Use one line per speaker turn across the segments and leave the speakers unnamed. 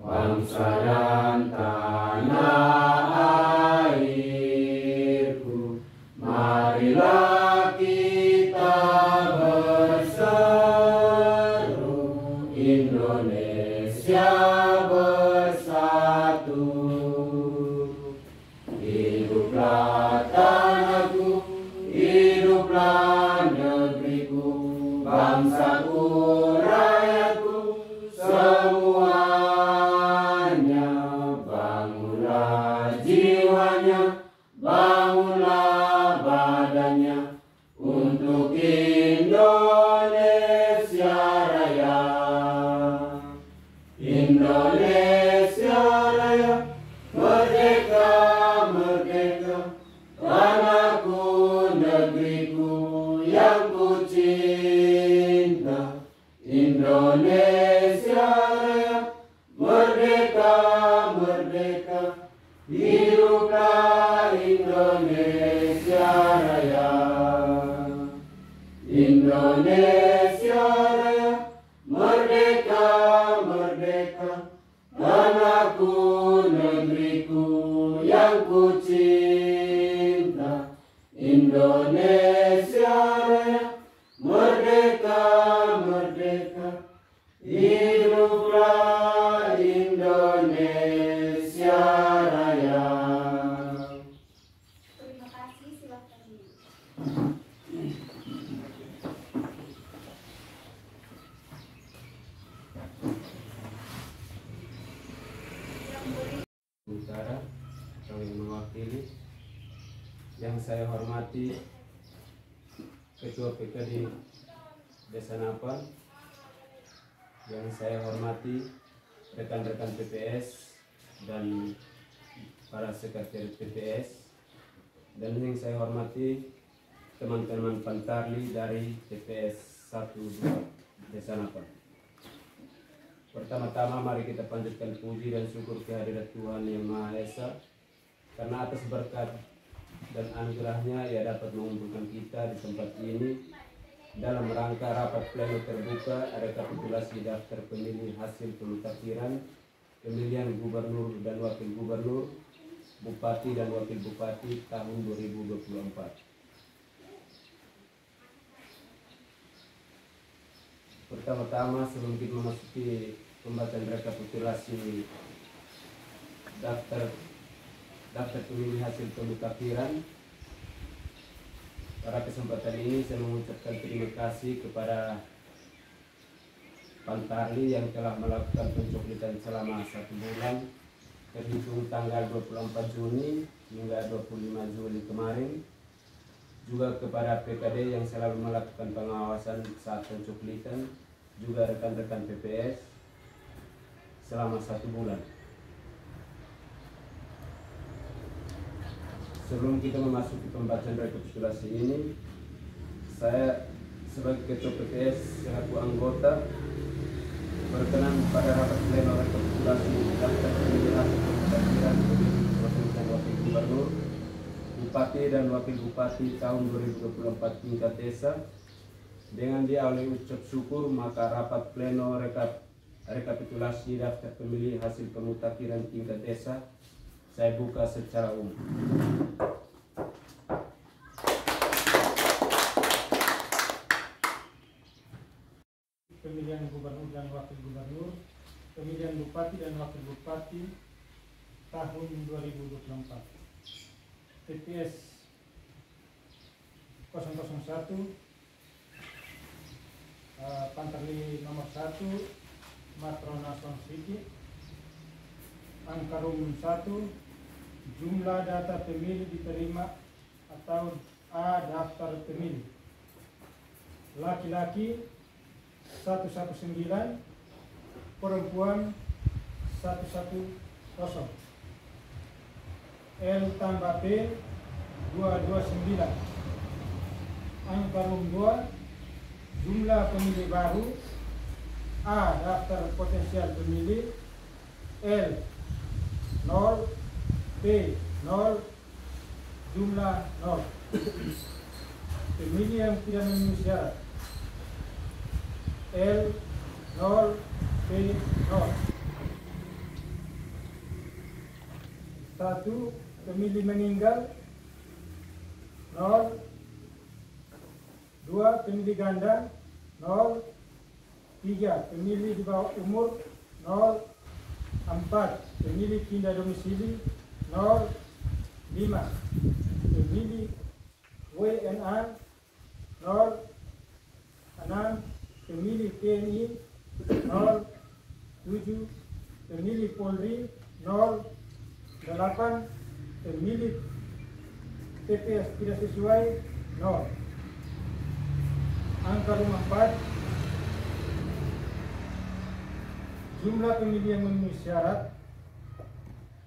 bangsa dan tanah airku, marilah kita berseru, Indonesia bersatu. Hiduplah tanahku, hiduplah negeriku, bangsaku, rakyatku, semuanya. Bangunlah jiwanya, bangunlah badannya, untuk Indonesia Raya. Indonesia Raya, merdeka, merdeka, tanahku, negeriku yang ku cinta. Indonesia Raya, merdeka, merdeka, hiduplah Indonesia Raya. Indonesia Raya, merdeka, merdeka, tanahku, negeriku yang ku cinta. Indonesia Raya, merdeka, merdeka, hiduplah Indonesia Raya.
Terima kasih, silakan.
Utara, kami mewakili. Yang saya hormati Ketua PKD Desa Napal, yang saya hormati rekan-rekan PPS dan para sekretaris PPS, dan yang saya hormati teman-teman Pantarli dari TPS 1-2 Desa Napal. Pertama-tama mari kita panjatkan puji dan syukur kehadirat Tuhan Yang Maha Esa, karena atas berkat dan anugerahnya ia dapat mengumpulkan kita di tempat ini dalam rangka rapat pleno terbuka rekapitulasi daftar pemilih hasil pemutakhiran pemilihan gubernur dan wakil gubernur, bupati dan wakil bupati tahun 2024. Pertama-tama sebelum kita memasuki pembacaan rekapitulasi daftar pemilih hasil pemutakhiran, pada kesempatan ini saya mengucapkan terima kasih kepada Pantarli yang telah melakukan pencoblosan selama 1 bulan terhitung tanggal 24 Juni hingga 25 Juli kemarin. Juga kepada PKD yang selalu melakukan pengawasan saat pencoblosan, juga rekan-rekan PPS selama 1 bulan. Sebelum kita memasuki pembacaan rekapitulasi ini, saya sebagai Ketua PPS selaku anggota berkenan pada rapat pleno rekapitulasi daftar pemilih hasil pemutakhiran pemilih dan wakil gubernur, bupati dan wakil bupati tahun 2024 tingkat desa. Dengan diawali ucap syukur, maka rapat pleno rekapitulasi daftar pemilih hasil pemutakhiran tingkat desa saya buka secara umum.
Pemilihan gubernur dan wakil gubernur, pemilihan bupati dan wakil bupati tahun 2024. TPS 001, Pantarli nomor 1, Matrona Sonsiki, Angkarum 1, jumlah data pemilih diterima atau A daftar pemilih. Laki-laki 119, perempuan 110. L tambah P 229. Angkarum 2, jumlah pemilih baru. A daftar potensial pemilih L 0, P 0, jumlah 0. Pemilih yang tidak memenuhi syarat L 0, P P0. 1. Pemilih meninggal 0. 2. Pemilih ganda 0. 3. Pemilih di bawah umur 0. 4. Pemilih pindah domisili 0. 5. Pemilih WNA 0. 6. Pemilih TNI 0. 7. Pemilih Polri 0. 8. Pemilih TPS tidak sesuai 0. Angka rumah 4. Jumlah pemilih yang memenuhi syarat.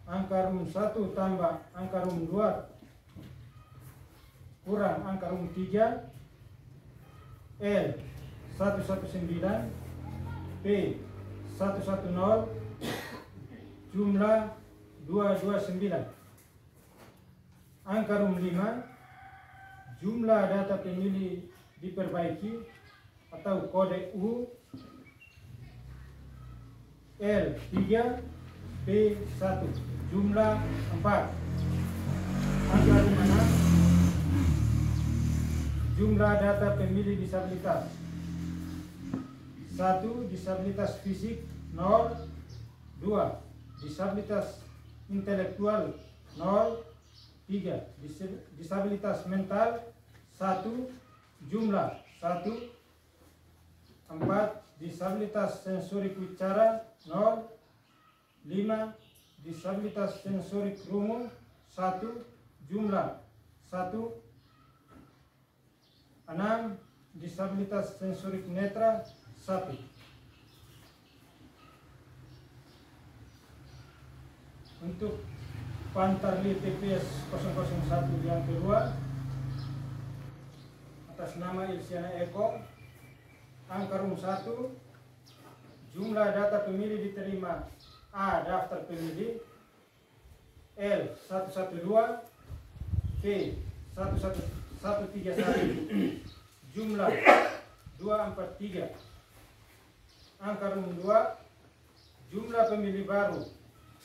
Angka room 1 tambah angka room 2 kurang angka room 3. L 119, P 110, jumlah 229. Angka room 5, jumlah data pemilih diperbaiki atau kode U L3, P1, jumlah 4. Angka room 6, jumlah data pemilih disabilitas 1. Disabilitas fisik 0. 2. Disabilitas intelektual 0. 3. Disabilitas mental 1. Jumlah 1. 4. Disabilitas sensorik bicara 0. 5. Disabilitas sensorik rungu 1. Jumlah 1. 6. Disabilitas sensorik netra 1. Untuk Pantarli TPS 001 yang kedua, atas nama Ilsiana Eko, angka room 1, jumlah data pemilih diterima A. Daftar pemilih L 112, P 131, jumlah 243. Angka room 2, jumlah pemilih baru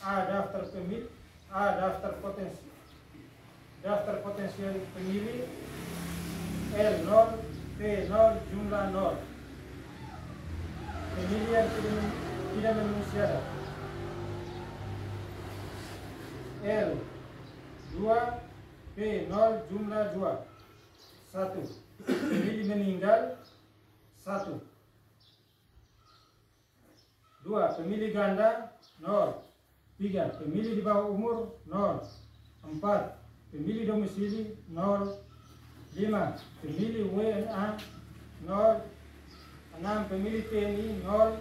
A. Daftar pemilih A. Daftar potensial pemilih L0, P0, jumlah 0. Pemilih yang tidak memenuhi syarat L2, P0, jumlah 2. 1. Pemilih meninggal 1. 2. Pemilih ganda 0. 3. Pemilih di bawah umur 0. 4. Pemilih domisili 0. 5. Pemilih WNA 0. 6. Pemilih TNI 0.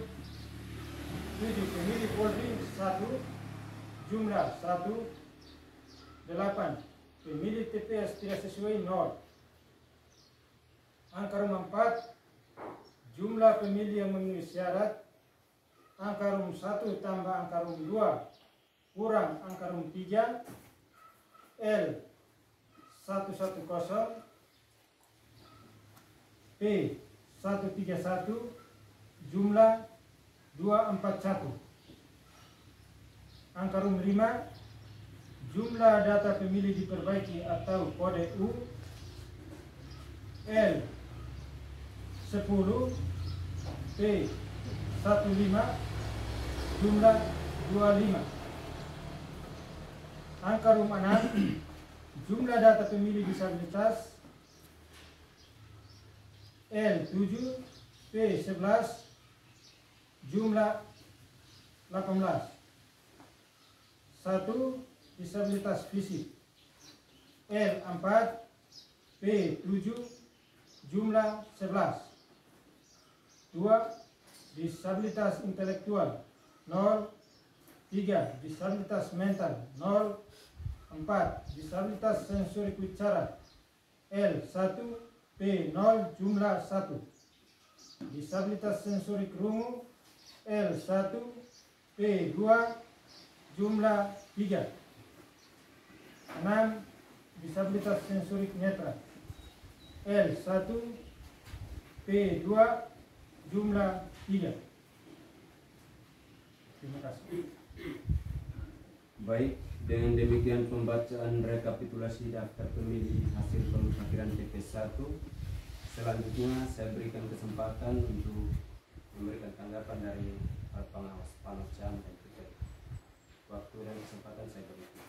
7. Pemilih Polri 1. Jumlah 1. 8. Pemilih TPS tidak sesuai 0. Angka room 4, jumlah pemilih yang memenuhi syarat. Angka room 1 tambah angka room 2 kurang angka room 3. L 110, P 131, jumlah 241. Angka room 5, jumlah data pemilih diperbaiki atau kode U L 10, P 15, jumlah 25. Angka room 6, jumlah data pemilih disabilitas L7, P 11, jumlah 18. 1. Disabilitas fisik L4, P7, jumlah 11. 2. Disabilitas intelektual 0. 3. Disabilitas mental 0. 4. Disabilitas sensorik bicara L1, P0, jumlah 1. Disabilitas sensorik rungu L1, P2, jumlah 3. 6. Disabilitas sensorik netra L1, P2, jumlah 3. Terima kasih.
Baik, dengan demikian pembacaan rekapitulasi daftar pemilih hasil pemutahiran TPS 1. Selanjutnya saya berikan kesempatan untuk memberikan tanggapan dari pengawas Panocam dan juga waktu dan kesempatan saya berikan.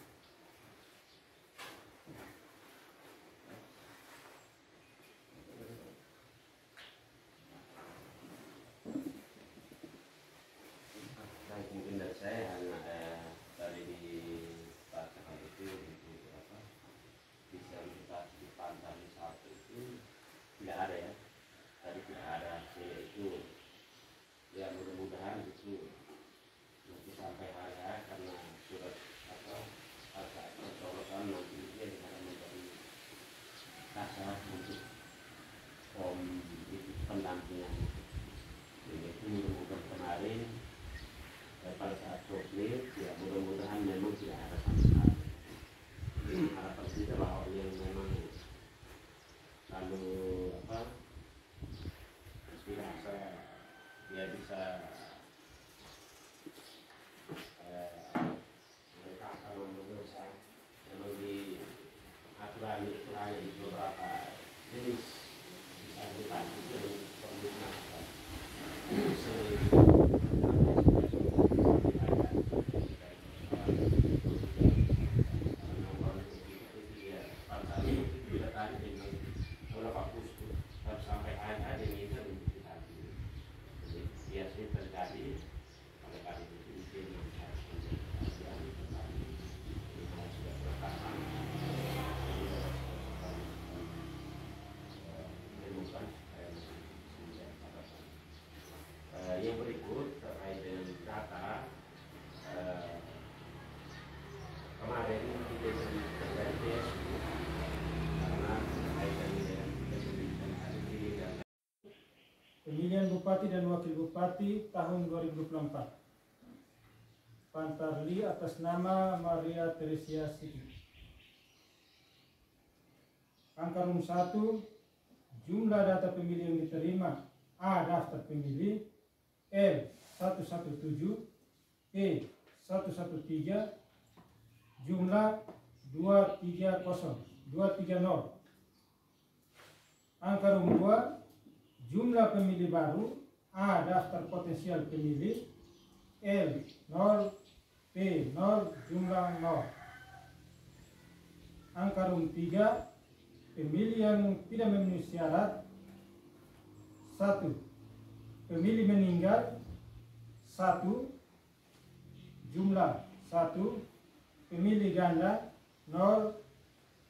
Baik, mungkin dari saya hanya tadi di bacakan itu bisa kita di pantai satu itu tidak ada ya, tadi tidak ada hasil itu ya, mudah-mudahan itu nanti sampai hari H karena surat agak pencolokan nanti dia akan menjadi dasar untuk itu pendampingan itu mudah-mudahan kemarin pada saat coklit ya mudah-mudahan memang tidak ada sama sekali. Harapan kita bahwa yang memang lalu bisa dia bisa mereka akan berusaha memang di aturan di beberapa jenis bisa dibantu dengan penggunaan yang berikut terkait dengan data kemarin kita terkait karena kaitan dengan
Pemilihan Bupati dan Wakil Bupati tahun 2024. Pantarli atas nama Maria Teresia Siti. Angka room 1, jumlah data pemilih yang diterima A. Daftar pemilih L 117 E 113 jumlah 230. Angka room 2, jumlah pemilih baru A. Daftar potensial pemilih L 0 P 0 jumlah 0. Angka room 3, pemilih yang tidak memenuhi syarat 1. Pemilih meninggal 1 jumlah 1. Pemilih ganda 0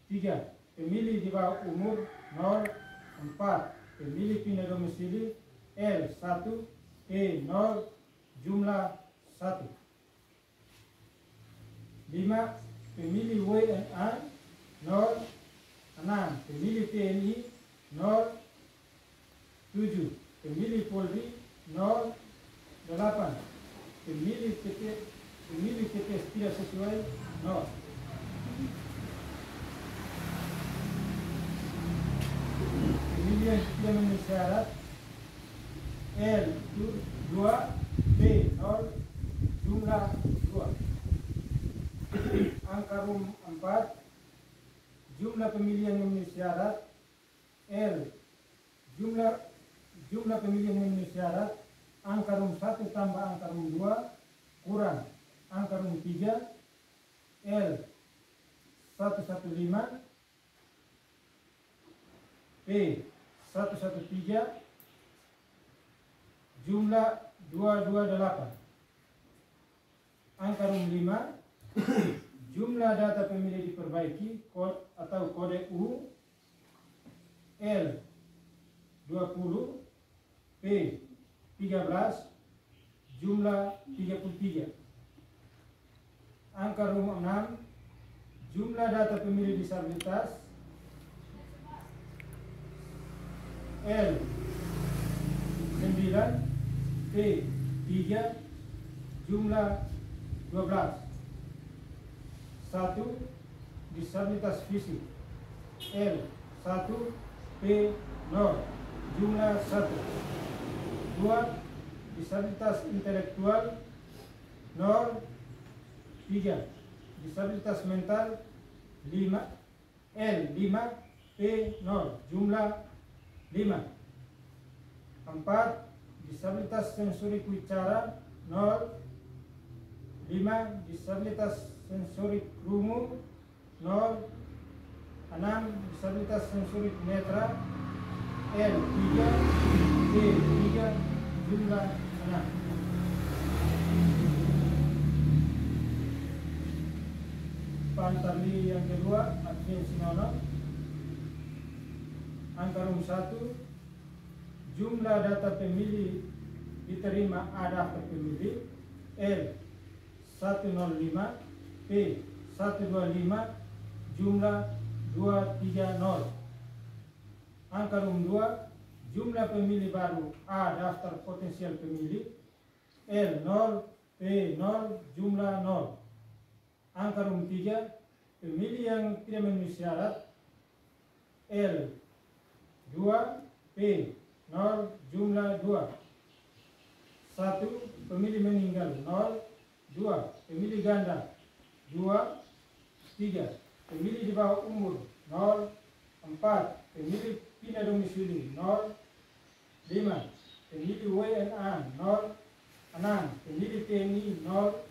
3. Pemilih di bawah umur 0 4. Pemilih pindah domisili L 1 E 0 jumlah 1. 5. Pemilih WNA 0 6. Pemilih TNI 0 7. Pemilih Polri 0 8. Pemilih TPS tidak sesuai 0. Pemilih yang tidak memenuhi syarat L 2 P 0 jumlah 2. Angka room 4, jumlah pemilih yang memenuhi syarat L jumlah pemilih yang memenuhi syarat angka room 1 tambah angka room 2 kurang angka room 3 L 115 P 113 jumlah 228. Angka room 5, jumlah data pemilih diperbaiki kode U L 20 P 13 jumlah 33. Angka room 6, jumlah data pemilih disabilitas L 9 P 3 jumlah 12. 1. Disabilitas fisik L 1 P 0 jumlah 1. 2. Disabilitas intelektual 0, 3. Disabilitas mental 5, L 5, P 0, jumlah 5. 4. Disabilitas sensorik wicara 0, 5. Disabilitas sensorik rungu 0, 6. Disabilitas sensorik netra L 3, P 3, jumlah 6. Pantarli yang kedua, Advin Sinono. Angka rum 1, jumlah data pemilih diterima A daftar pemilih L 105, P 125, jumlah 230. Angka rum 2, jumlah pemilih baru A daftar potensial pemilih L 0, P 0, jumlah 0. Angka rum 3, pemilih yang tidak memenuhi syarat L 2, P 0, jumlah 2. 1. Pemilih meninggal 0, 2. Pemilih ganda 2, 3. Pemilih di bawah umur 0, 4. Pemilih pindah domisili 0, 5. Pemilih WNA 0, 6. Pemilih TNI 0,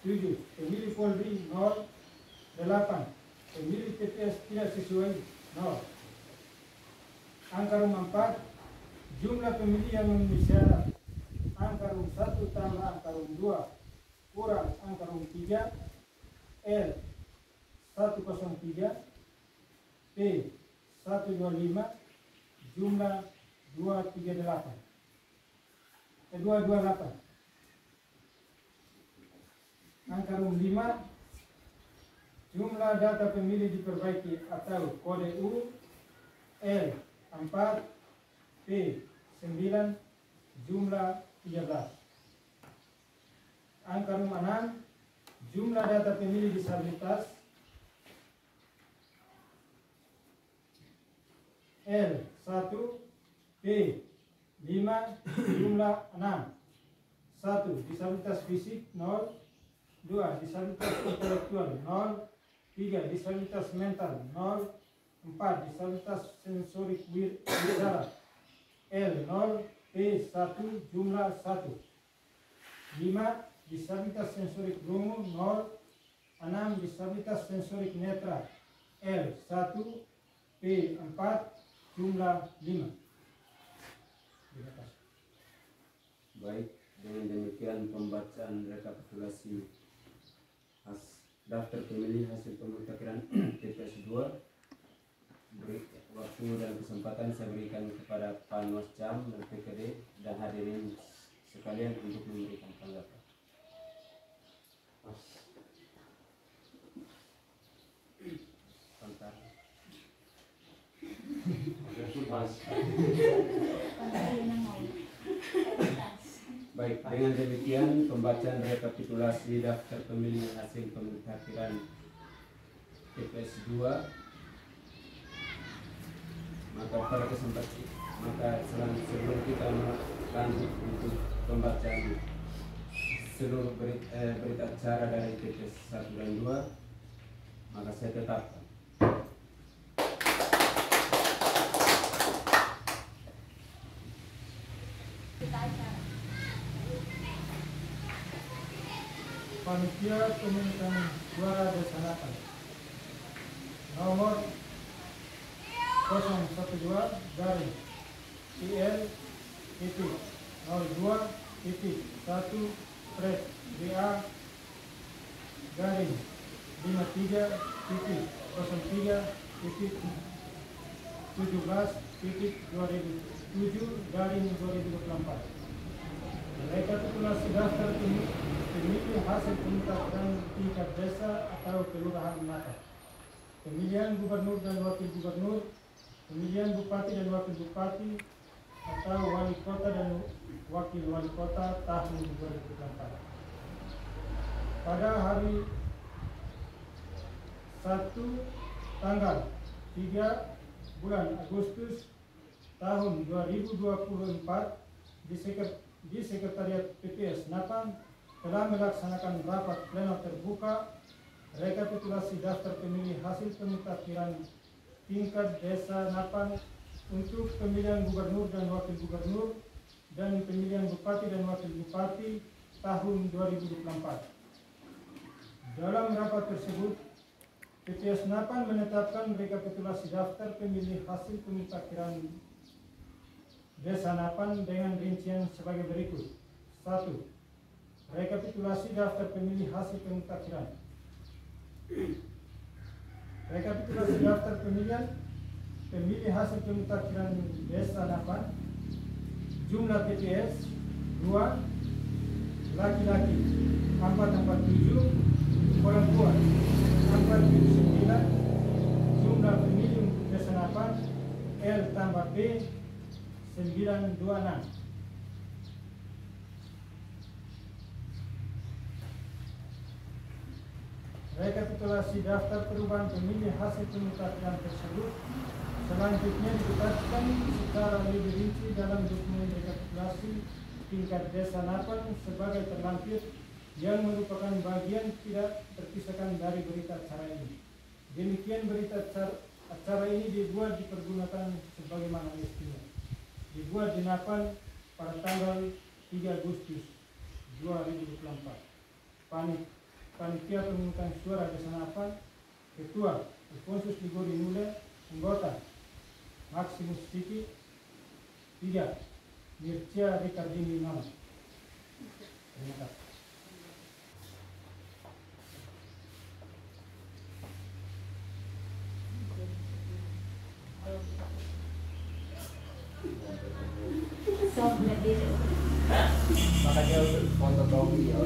7. Pemilih Polri 0, 8. Pemilih TPS tidak sesuai 0. Angka rum 4, jumlah pemilih yang memenuhi syarat angka rum 1 tambah angka rum 2 kurang angka rum 3 L 103, P 125, jumlah 238. 228. Angka rum 5, jumlah data pemilih diperbaiki atau kode U L 4, P 9, jumlah 13. Angka rum 6, jumlah data pemilih disabilitas L 1, P 5, jumlah 6. 1. Disabilitas fisik 0, 2. Disabilitas intelektual 0, 3. Disabilitas mental 0, 4. Disabilitas sensorik wicara L 0, P 1, jumlah 1. 5. Disabilitas sensorik rungu 0, 6. Disabilitas sensorik netra L 1, P 4, jumlah 5.
Baik, dengan demikian pembacaan rekapitulasi daftar pemilih hasil pemutakhiran TPS 2. Beri waktu dan kesempatan saya berikan kepada Panwas Cam dan PKD dan hadirin sekalian untuk memberikan tanggapan. Baik, dengan demikian pembacaan rekapitulasi daftar pemilih hasil pemutakhiran TPS 2. Maka sebelum kita lanjut untuk pembacaan seluruh berita acara dari TPS 1 dan 2, maka saya tetapkan
Panitia Pemilihan Suara Desanakan nomor 012 garing IL titik 02 titik 1 pres BA garing 53 titik 03 titik 17 titik 2007 garing 2024. Rekapitulasi daftar pemilih hasil pemutakhiran tingkat desa atau kelurahan Mata. Pemilihan gubernur dan wakil gubernur, pemilihan bupati dan wakil bupati atau wali kota dan wakil wali kota tahun 2024. Pada hari 1 tanggal 3 bulan Agustus tahun 2024 di Sekretariat PPS Napang telah melaksanakan rapat pleno terbuka rekapitulasi daftar pemilih hasil pemutakhiran tingkat desa Napan untuk pemilihan gubernur dan wakil gubernur dan pemilihan bupati dan wakil bupati tahun 2024. Dalam rapat tersebut, PPS Napan menetapkan rekapitulasi daftar pemilih hasil pemutakhiran Desa Napan dengan rincian sebagai berikut. 1. Rekapitulasi daftar pemilih hasil pemutakhiran. Rekapitulasi daftar pemilih hasil pemutakhiran Desa Napan. Jumlah PPS 2, laki-laki 447, perempuan 479. Jumlah pemilih untuk Desa Napan L tambah B 926. Rekapitulasi daftar perubahan pemilih hasil pemutakhiran tersebut selanjutnya ditetapkan secara lebih rinci dalam dokumen rekapitulasi tingkat Desa Napan sebagai terlampir yang merupakan bagian tidak terpisahkan dari berita acara ini. Demikian berita acara ini dibuat dipergunakan sebagaimana mestinya. Dibuat di Napan pada tanggal 3 Agustus 2024. Panitia pemungutan suara Desa Napan, Ketua Alfonsus Ligori Nule, Anggota Maximus Siki, 3 Mircia Ricardini Nama. Terima kasih.
Makanya untuk fotokopi ya.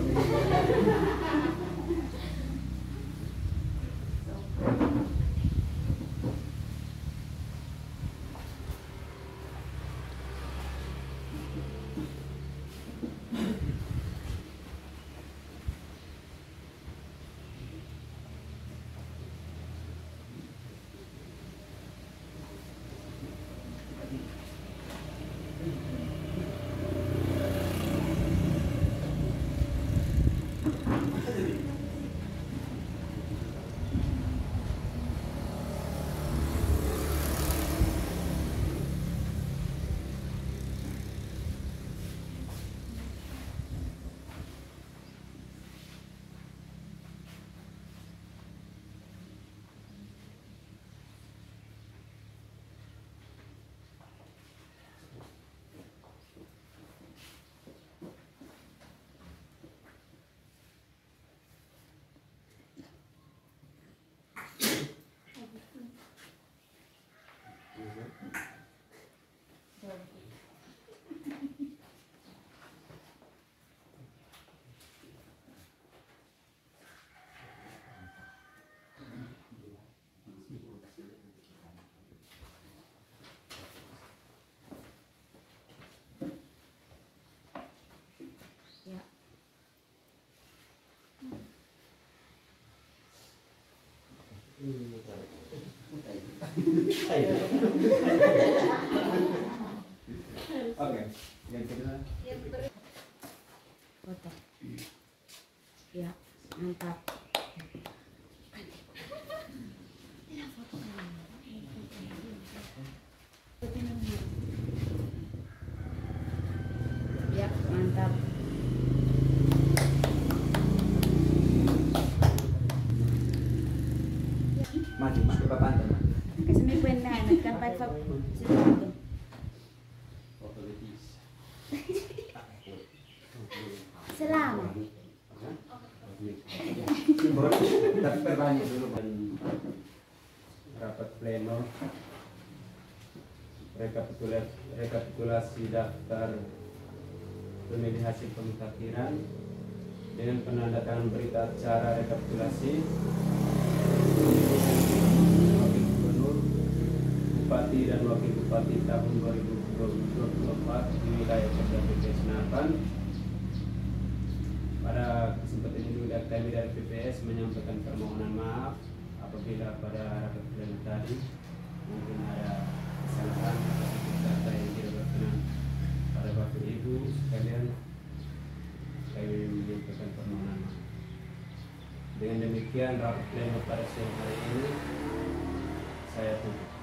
Oke, yang kedua.
Foto. Ya, mantap. Ya, mantap.
Maju, ke papan teman.
Kasi may kwenta na, nagkapay pa siguro.
Foto betis.
Salamat.
Tapi perbanyak dulu kan rapat pleno rekapitulasi daftar pemilih hasil pemutakhiran dengan penandatangan berita acara rekapitulasi wakil gubernur, bupati dan wakil bupati tahun 2024 di wilayah Kerja PPS Napan. Pada kesempatan ini kami dari PPS menyampaikan permohonan maaf apabila pada rapat pleno tadi mungkin ada kesalahan atau data yang tidak berkenan pada Bapak Ibu sekalian. Kami menyampaikan Dengan demikian rapat pleno pada siang hari ini saya tutup.